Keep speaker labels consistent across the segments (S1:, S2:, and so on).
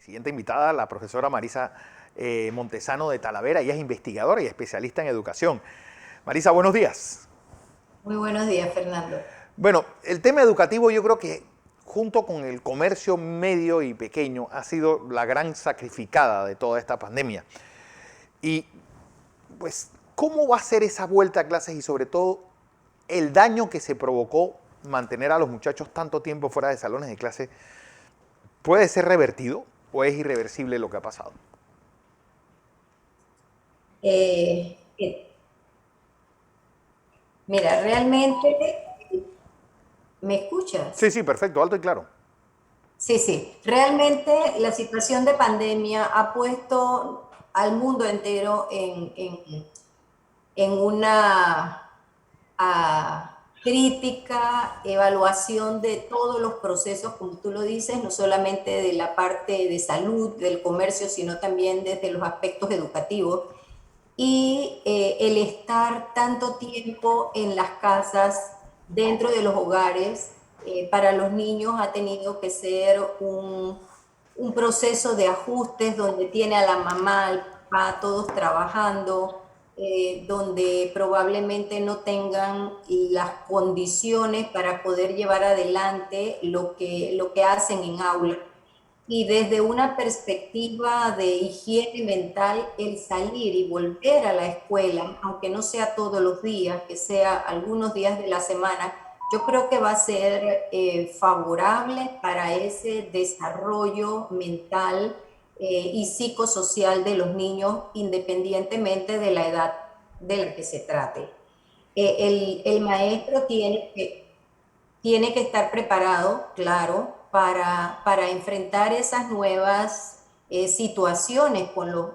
S1: siguiente invitada, la profesora Marisa Montesano de Talavera. Ella es investigadora y especialista en educación. Marisa, buenos días.
S2: Muy buenos días, Fernando.
S1: Bueno, el tema educativo yo creo que junto con el comercio medio y pequeño ha sido la gran sacrificada de toda esta pandemia. Y pues, ¿cómo va a ser esa vuelta a clases y sobre todo el daño que se provocó mantener a los muchachos tanto tiempo fuera de salones de clase? ¿Puede ser revertido o es irreversible lo que ha pasado?
S2: Eh, eh, Mira, realmente, ¿me
S1: Sí,
S2: escuchas?
S1: sí, perfecto, alto y claro.
S2: Sí, sí. Realmente la situación de pandemia ha puesto al mundo entero en una crítica, evaluación de todos los procesos, como tú lo dices, no solamente de la parte de salud, del comercio, sino también desde los aspectos educativos. Y el estar tanto tiempo en las casas, dentro de los hogares, para los niños ha tenido que ser un proceso de ajustes donde tiene a la mamá, al papá, todos trabajando, donde probablemente no tengan las condiciones para poder llevar adelante lo que hacen en aula. Y desde una perspectiva de higiene mental, el salir y volver a la escuela, aunque no sea todos los días, que sea algunos días de la semana, yo creo que va a ser favorable para ese desarrollo mental y psicosocial de los niños, independientemente de la edad de la que se trate. El maestro tiene que estar preparado, claro, para enfrentar esas nuevas situaciones con los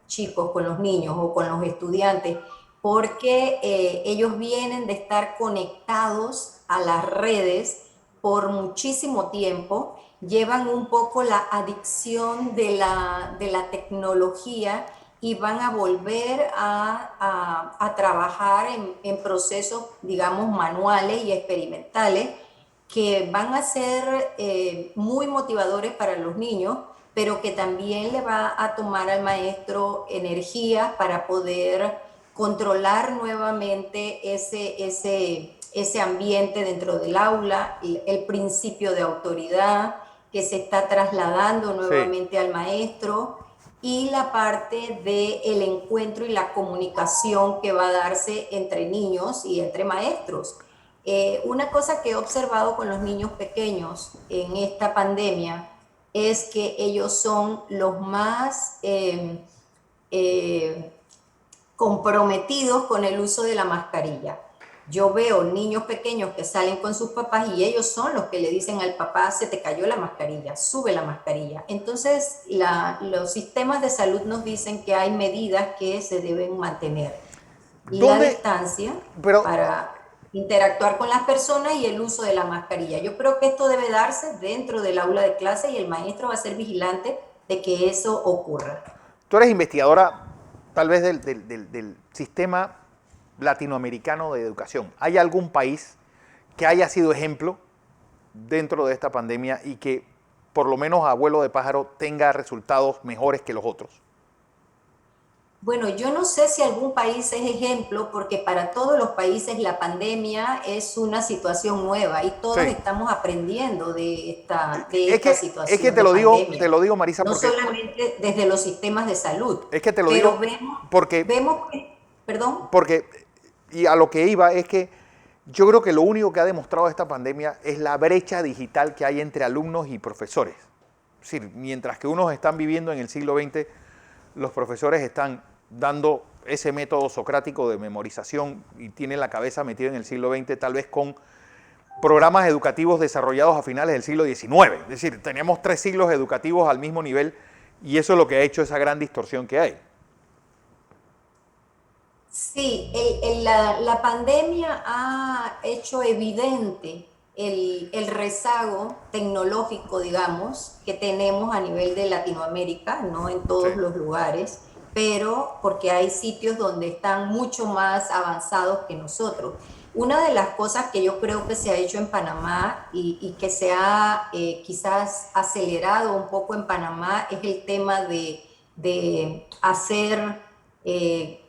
S2: chicos, con los niños o con los estudiantes, porque ellos vienen de estar conectados a las redes por muchísimo tiempo, llevan un poco la adicción de la tecnología y van a volver a trabajar en procesos, digamos, manuales y experimentales que van a ser muy motivadores para los niños, pero que también le va a tomar al maestro energía para poder controlar nuevamente ese ambiente dentro del aula, el principio de autoridad que se está trasladando
S1: Sí.
S2: nuevamente al maestro y la parte del encuentro y la comunicación que va a darse entre niños y entre maestros. Una cosa que he observado con los niños pequeños en esta pandemia es que ellos son los más eh, comprometidos con el uso de la mascarilla. Yo veo niños pequeños que salen con sus papás y ellos son los que le dicen al papá, se te cayó la mascarilla, sube la mascarilla. Entonces, los sistemas de salud nos dicen que hay medidas que se deben mantener. La
S1: ¿Dónde?
S2: distancia
S1: Pero,
S2: para interactuar con las personas y el uso de la mascarilla. Yo creo que esto debe darse dentro del aula de clase y el maestro va a ser vigilante de que eso ocurra.
S1: tú eres investigadora tal vez del sistema latinoamericano de educación. ¿Hay algún país que haya sido ejemplo dentro de esta pandemia y que por lo menos a vuelo de pájaro tenga resultados mejores que los otros?
S2: Bueno, yo no sé si algún país es ejemplo, porque para todos los países la pandemia es una situación nueva y todos
S1: Sí.
S2: estamos aprendiendo de esta
S1: Es que
S2: situación de
S1: te
S2: pandemia,
S1: lo digo, Marisa,
S2: no
S1: porque
S2: solamente desde los sistemas de salud,
S1: es que te lo
S2: pero
S1: digo porque
S2: vemos que, perdón.
S1: porque y a lo que iba es que yo creo que lo único que ha demostrado esta pandemia es la brecha digital que hay entre alumnos y profesores. Es decir, mientras que unos están viviendo en el siglo XX, los profesores están dando ese método socrático de memorización y tienen la cabeza metida en el siglo XX, tal vez con programas educativos desarrollados a finales del siglo XIX. Es decir, teníamos 3 siglos educativos al mismo nivel y eso es lo que ha hecho esa gran distorsión que hay.
S2: Sí, la pandemia ha hecho evidente el rezago tecnológico, digamos, que tenemos a nivel de Latinoamérica, no en
S1: Sí.
S2: todos los lugares, pero porque hay sitios donde están mucho más avanzados que nosotros. Una de las cosas que yo creo que se ha hecho en Panamá y que se ha quizás acelerado un poco en Panamá es el tema de hacer eh,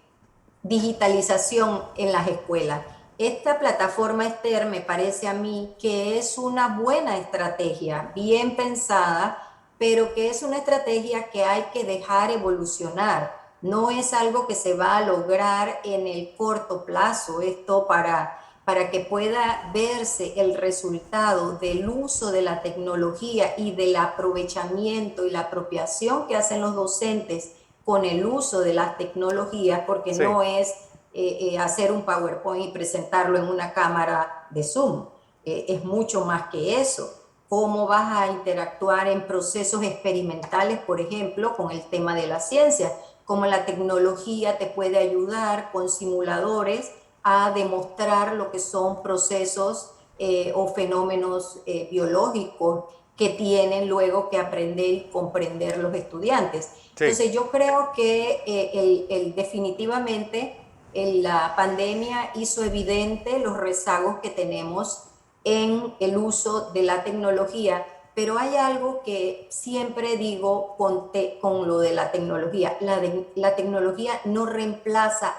S2: digitalización en las escuelas. Esta plataforma Esther me parece a mí que es una buena estrategia, bien pensada, pero que es una estrategia que hay que dejar evolucionar. No es algo que se va a lograr en el corto plazo. Esto para que pueda verse el resultado del uso de la tecnología y del aprovechamiento y la apropiación que hacen los docentes con el uso de las tecnologías, porque
S1: Sí,
S2: no es hacer un PowerPoint y presentarlo en una cámara de Zoom. Es mucho más que eso. Cómo vas a interactuar en procesos experimentales, por ejemplo, con el tema de la ciencia, cómo la tecnología te puede ayudar con simuladores a demostrar lo que son procesos o fenómenos biológicos que tienen luego que aprender y comprender los estudiantes.
S1: sí.
S2: Entonces yo creo que definitivamente la pandemia hizo evidente los rezagos que tenemos en el uso de la tecnología, pero hay algo que siempre digo con lo de la tecnología. La tecnología no reemplaza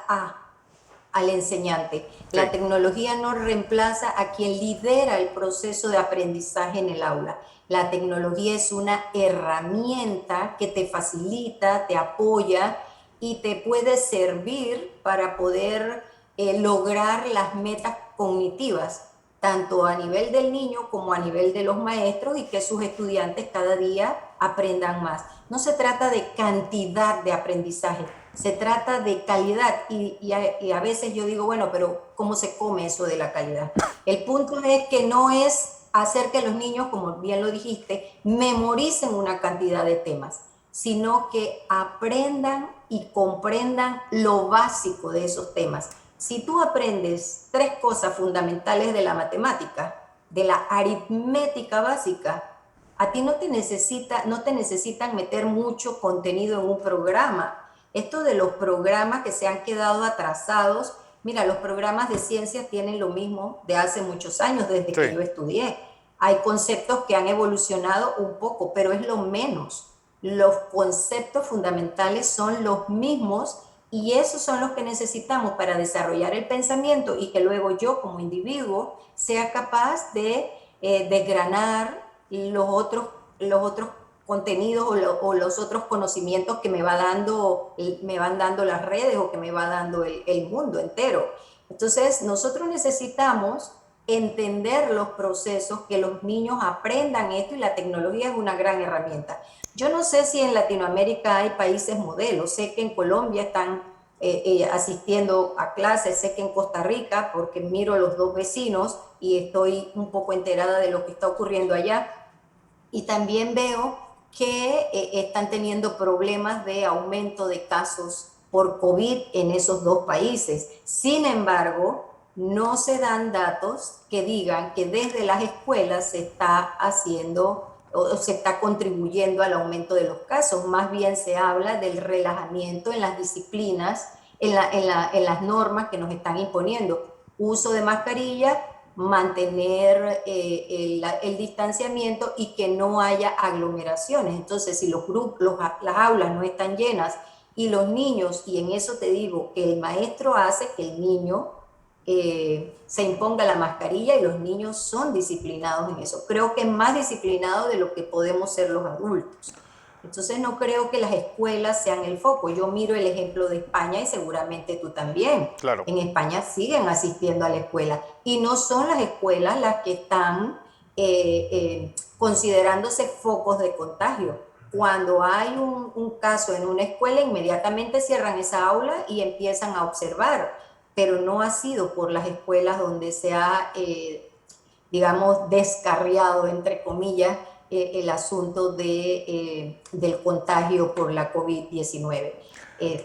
S2: al enseñante.
S1: Sí,
S2: La tecnología no reemplaza a quien lidera el proceso de aprendizaje en el aula. La tecnología es una herramienta que te facilita, te apoya y te puede servir para poder lograr las metas cognitivas, tanto a nivel del niño como a nivel de los maestros, y que sus estudiantes cada día aprendan más. No se trata de cantidad de aprendizaje, se trata de calidad y a veces yo digo, bueno, pero ¿cómo se come eso de la calidad? El punto es que no es hacer que los niños, como bien lo dijiste, memoricen una cantidad de temas, sino que aprendan y comprendan lo básico de esos temas. Si tú aprendes 3 cosas fundamentales de la matemática, de la aritmética básica, a ti no te necesitan meter mucho contenido en un programa. Esto de los programas que se han quedado atrasados, mira, los programas de ciencias tienen lo mismo de hace muchos años, desde
S1: sí.
S2: que yo estudié. Hay conceptos que han evolucionado un poco, pero es lo menos. Los conceptos fundamentales son los mismos y esos son los que necesitamos para desarrollar el pensamiento y que luego yo como individuo sea capaz de desgranar los otros contenidos o los otros conocimientos que me van dando las redes o que me va dando el mundo entero. Entonces, nosotros necesitamos entender los procesos, que los niños aprendan esto y la tecnología es una gran herramienta. Yo no sé si en Latinoamérica hay países modelos, sé que en Colombia están asistiendo a clases, sé que en Costa Rica, porque miro los dos vecinos y estoy un poco enterada de lo que está ocurriendo allá, y también veo que están teniendo problemas de aumento de casos por COVID en esos dos países. Sin embargo, no se dan datos que digan que desde las escuelas se está haciendo o se está contribuyendo al aumento de los casos. Más bien se habla del relajamiento en las disciplinas, en las normas que nos están imponiendo. Uso de mascarilla, mantener el distanciamiento y que no haya aglomeraciones. Entonces, si los grupos, las aulas no están llenas y los niños, y en eso te digo que el maestro hace que el niño se imponga la mascarilla y los niños son disciplinados en eso. Creo que es más disciplinado de lo que podemos ser los adultos. Entonces no creo que las escuelas sean el foco. Yo miro el ejemplo de España y seguramente tú también.
S1: Claro.
S2: En España siguen asistiendo a la escuela y no son las escuelas las que están considerándose focos de contagio. Cuando hay un caso en una escuela, inmediatamente cierran esa aula y empiezan a observar, pero no ha sido por las escuelas donde se ha, digamos, descarriado, entre comillas, el asunto del contagio por la COVID-19.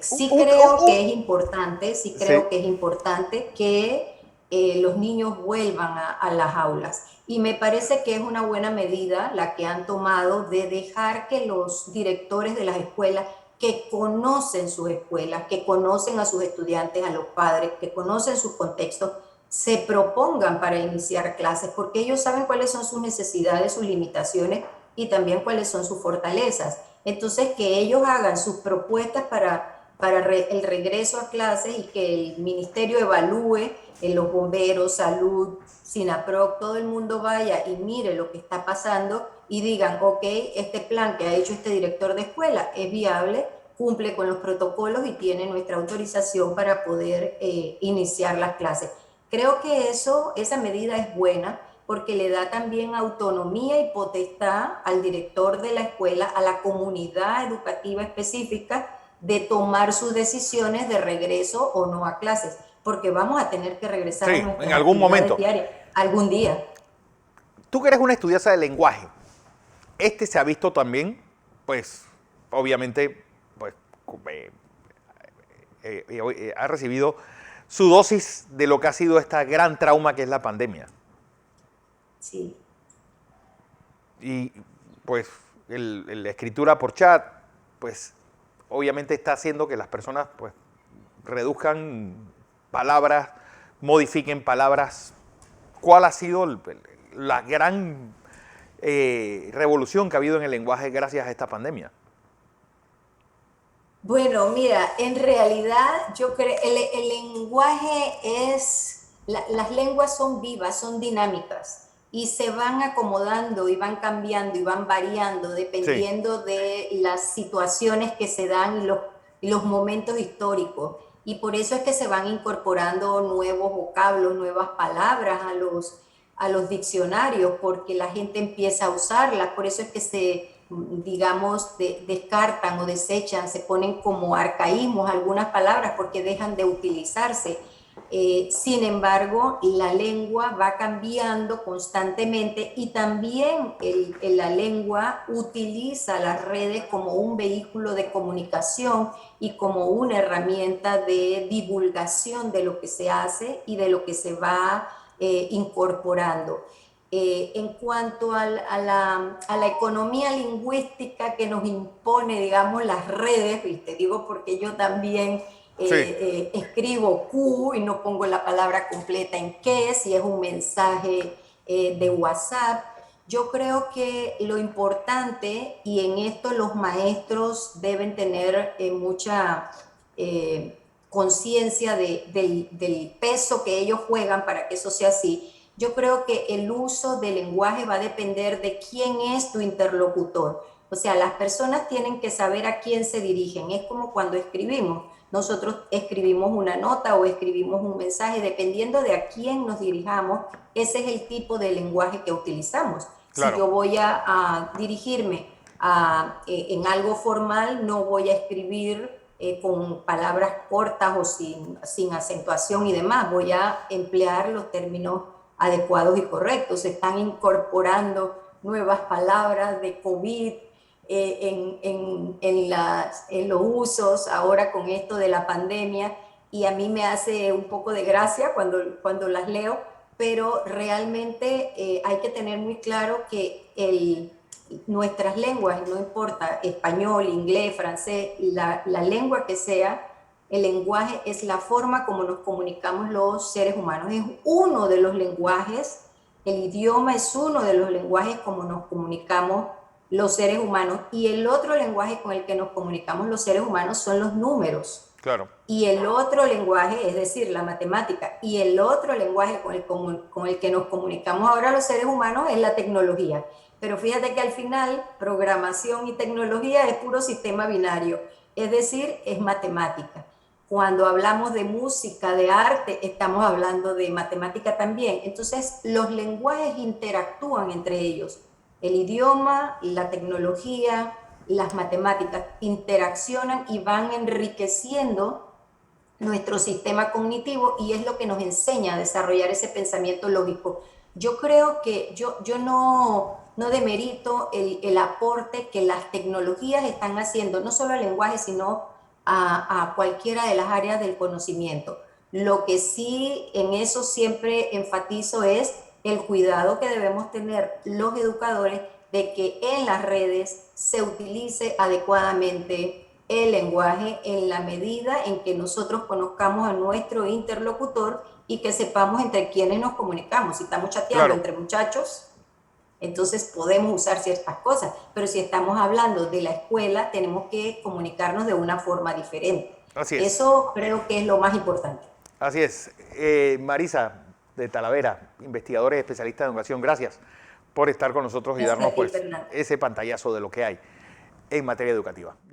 S2: Sí creo que es importante, sí
S1: Sí,
S2: creo que es importante que los niños vuelvan a las aulas. Y me parece que es una buena medida la que han tomado de dejar que los directores de las escuelas que conocen sus escuelas, que conocen a sus estudiantes, a los padres, que conocen sus contextos, se propongan para iniciar clases, porque ellos saben cuáles son sus necesidades, sus limitaciones y también cuáles son sus fortalezas. Entonces, que ellos hagan sus propuestas para el regreso a clases y que el ministerio evalúe en los bomberos, salud, SINAPROC, todo el mundo vaya y mire lo que está pasando y digan, ok, este plan que ha hecho este director de escuela es viable, cumple con los protocolos y tiene nuestra autorización para poder iniciar las clases. Creo que esa medida es buena porque le da también autonomía y potestad al director de la escuela, a la comunidad educativa específica, de tomar sus decisiones de regreso o no a clases, porque vamos a tener que regresar a
S1: Sí,
S2: nuestras
S1: en algún
S2: actividades
S1: momento.
S2: diarias algún día.
S1: Tú que eres una estudiosa del lenguaje, este se ha visto también, pues, obviamente, pues, eh, ha recibido su dosis de lo que ha sido esta gran trauma que es la pandemia.
S2: Sí.
S1: Y pues la escritura por chat, pues obviamente está haciendo que las personas pues reduzcan palabras, modifiquen palabras. ¿Cuál ha sido la gran revolución que ha habido en el lenguaje gracias a esta pandemia?
S2: Bueno, mira, en realidad yo creo el lenguaje las lenguas son vivas, son dinámicas y se van acomodando y van cambiando y van variando
S1: Sí,
S2: dependiendo de las situaciones que se dan y los momentos históricos. Y por eso es que se van incorporando nuevos vocablos, nuevas palabras a los diccionarios, porque la gente empieza a usarlas. Por eso es que digamos, descartan o desechan, se ponen como arcaísmos algunas palabras porque dejan de utilizarse. Sin embargo, la lengua va cambiando constantemente y también la lengua utiliza las redes como un vehículo de comunicación y como una herramienta de divulgación de lo que se hace y de lo que se va incorporando. En cuanto a la economía lingüística que nos impone, digamos, las redes, y te digo porque yo también
S1: sí,
S2: escribo Q y no pongo la palabra completa en qué, si es un mensaje de WhatsApp. Yo creo que lo importante, y en esto los maestros deben tener mucha conciencia del peso que ellos juegan para que eso sea así. Yo creo que el uso del lenguaje va a depender de quién es tu interlocutor. O sea, las personas tienen que saber a quién se dirigen. Es como cuando escribimos. Nosotros escribimos una nota o escribimos un mensaje, dependiendo de a quién nos dirijamos, ese es el tipo de lenguaje que utilizamos. Si
S1: claro.
S2: yo voy a dirigirme en algo formal, no voy a escribir con palabras cortas o sin acentuación y demás, voy a emplear los términos adecuados y correctos. Se están incorporando nuevas palabras de COVID en los usos ahora con esto de la pandemia y a mí me hace un poco de gracia cuando las leo, pero realmente hay que tener muy claro que nuestras lenguas, no importa español, inglés, francés, la lengua que sea, el lenguaje es la forma como nos comunicamos los seres humanos. Es uno de los lenguajes, el idioma es uno de los lenguajes como nos comunicamos los seres humanos. Y el otro lenguaje con el que nos comunicamos los seres humanos son los números.
S1: Claro.
S2: Y el otro lenguaje, es decir, la matemática, y el otro lenguaje con el que nos comunicamos ahora los seres humanos es la tecnología. Pero fíjate que al final, programación y tecnología es puro sistema binario, es decir, es matemática. Cuando hablamos de música, de arte, estamos hablando de matemática también. Entonces, los lenguajes interactúan entre ellos. El idioma, la tecnología, las matemáticas interaccionan y van enriqueciendo nuestro sistema cognitivo y es lo que nos enseña a desarrollar ese pensamiento lógico. Yo creo que yo no demerito el aporte que las tecnologías están haciendo, no solo al lenguaje, sino a cualquiera de las áreas del conocimiento. Lo que sí en eso siempre enfatizo es el cuidado que debemos tener los educadores de que en las redes se utilice adecuadamente el lenguaje en la medida en que nosotros conozcamos a nuestro interlocutor y que sepamos entre quiénes nos comunicamos. Si estamos chateando
S1: Claro,
S2: entre muchachos, entonces podemos usar ciertas cosas, pero si estamos hablando de la escuela, tenemos que comunicarnos de una forma diferente.
S1: así es.
S2: Eso creo que es lo más importante.
S1: Así es. Marisa de Talavera, investigadora y especialista en educación, gracias por estar con nosotros y
S2: Gracias
S1: darnos
S2: a ti,
S1: pues
S2: Fernando.
S1: ese pantallazo de lo que hay en materia educativa.